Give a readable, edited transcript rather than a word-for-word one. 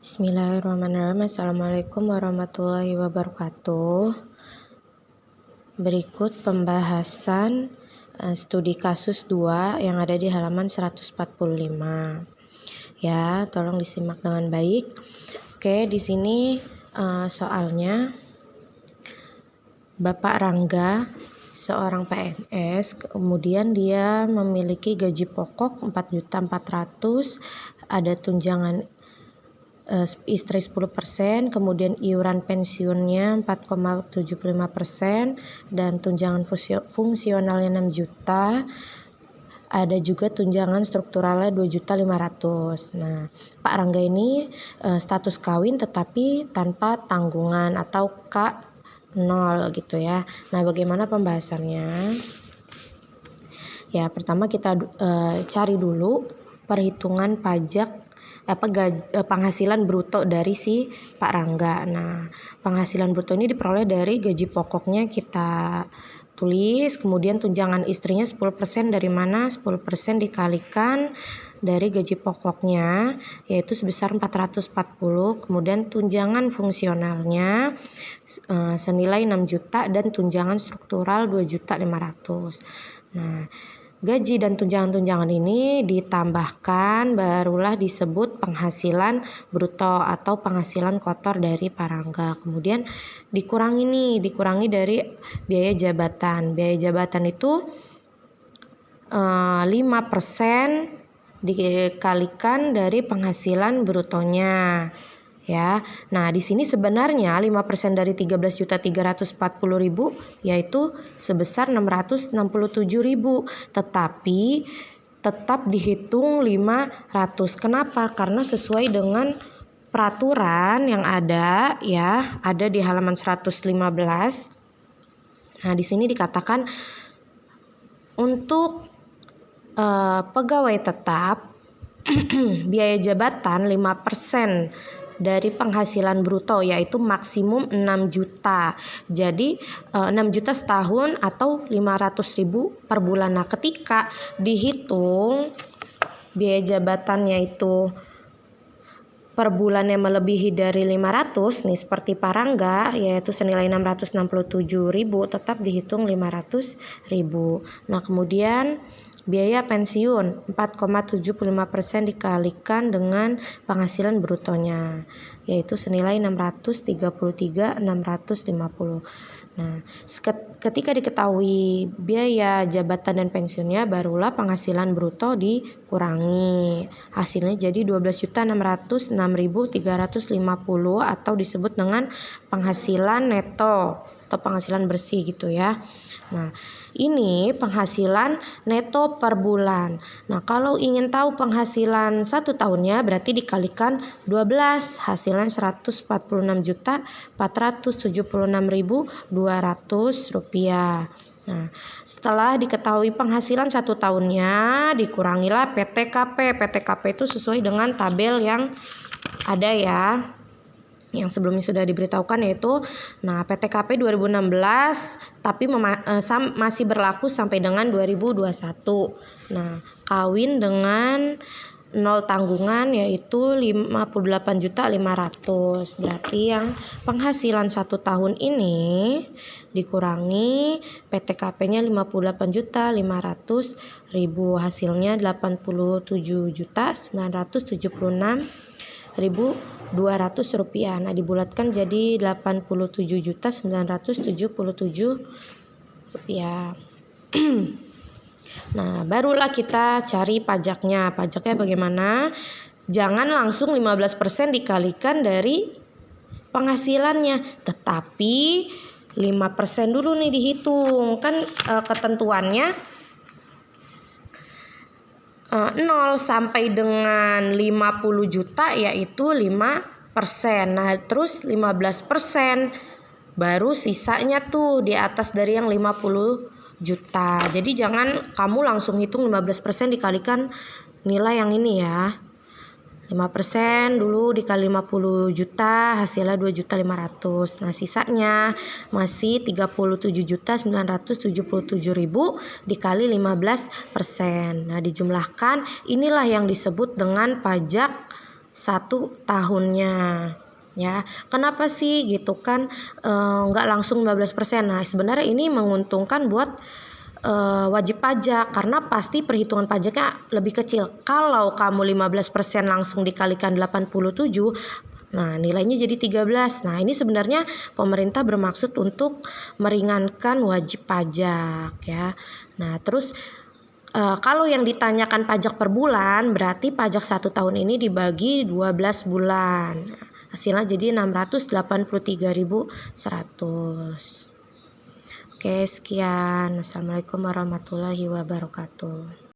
Bismillahirrahmanirrahim. Assalamualaikum warahmatullahi wabarakatuh. Berikut pembahasan studi kasus 2 yang ada di halaman 145. Ya, tolong disimak dengan baik. Oke, di sini soalnya Bapak Rangga seorang PNS, kemudian dia memiliki gaji pokok 4.400.000, ada tunjangan istri 10%, kemudian iuran pensiunnya 4,75% dan tunjangan fungsionalnya 6 juta. Ada juga tunjangan strukturalnya 2.500.000. Nah, Pak Rangga ini status kawin tetapi tanpa tanggungan atau K0 gitu ya. Nah, bagaimana pembahasannya? Ya, pertama kita cari dulu perhitungan pajak penghasilan bruto dari si Pak Rangga. Nah, penghasilan bruto ini diperoleh dari gaji pokoknya kita tulis, kemudian tunjangan istrinya 10%, dari mana 10% dikalikan dari gaji pokoknya yaitu sebesar 440, kemudian tunjangan fungsionalnya senilai 6 juta dan tunjangan struktural 2.500.000. Nah, gaji dan tunjangan-tunjangan ini ditambahkan barulah disebut penghasilan bruto atau penghasilan kotor dari Pak Rangga. Kemudian dikurangi dari biaya jabatan. Biaya jabatan itu 5% dikalikan dari penghasilan brutonya. Ya, nah di sini sebenarnya 5% dari 13.340.000 yaitu sebesar 667.000, tetapi tetap dihitung 500. Kenapa? Karena sesuai dengan peraturan yang ada ya, ada di halaman 115. Nah, di sini dikatakan untuk pegawai tetap biaya jabatan 5% dari penghasilan bruto yaitu maksimum 6 juta. Jadi 6 juta setahun atau 500.000 per bulan. Nah, ketika dihitung biaya jabatannya itu per bulannya melebihi dari 500 nih seperti Pak Rangga yaitu senilai 667.000, tetap dihitung 500.000. Nah, kemudian biaya pensiun 4,75% dikalikan dengan penghasilan brutonya yaitu senilai 633.650. Nah, ketika diketahui biaya jabatan dan pensiunnya barulah penghasilan bruto dikurangi. Hasilnya jadi 12.606.350 atau disebut dengan penghasilan neto atau penghasilan bersih gitu ya. Nah, ini penghasilan neto per bulan. Nah, kalau ingin tahu penghasilan 1 tahunnya berarti dikalikan 12, hasilnya 146.476.200 rupiah. Nah, setelah diketahui penghasilan 1 tahunnya, dikurangilah PTKP. PTKP itu sesuai dengan tabel yang ada ya, yang sebelumnya sudah diberitahukan yaitu PTKP 2016 tapi masih berlaku sampai dengan 2021. Nah, kawin dengan 0 tanggungan yaitu 58.500.000. Berarti yang penghasilan 1 tahun ini dikurangi PTKP-nya 58.500.000, hasilnya 87.976.200 rupiah. Nah, dibulatkan jadi 87.977 rupiah. Nah, barulah kita cari pajaknya. Pajaknya bagaimana? Jangan langsung 15% dikalikan dari penghasilannya, tetapi 5% dulu nih dihitung. Kan ketentuannya 0 sampai dengan 50 juta yaitu 5%. Nah, terus 15% baru sisanya tuh di atas dari yang 50 juta. Jadi jangan kamu langsung hitung 15% dikalikan nilai yang ini ya. 5% dulu dikali 50 juta hasilnya 2.500.000. Nah, sisanya masih 37.977.000 dikali 15%. Nah, dijumlahkan inilah yang disebut dengan pajak 1 tahunnya. Ya, kenapa sih gitu kan nggak langsung 15%? Nah, sebenarnya ini menguntungkan buat wajib pajak karena pasti perhitungan pajaknya lebih kecil. Kalau kamu 15% langsung dikalikan 87, nah nilainya jadi 13. Nah, ini sebenarnya pemerintah bermaksud untuk meringankan wajib pajak ya. Nah, terus kalau yang ditanyakan pajak per bulan, berarti pajak 1 tahun ini dibagi 12 bulan. Hasilnya jadi 683.100. Oke, sekian. Assalamualaikum warahmatullahi wabarakatuh.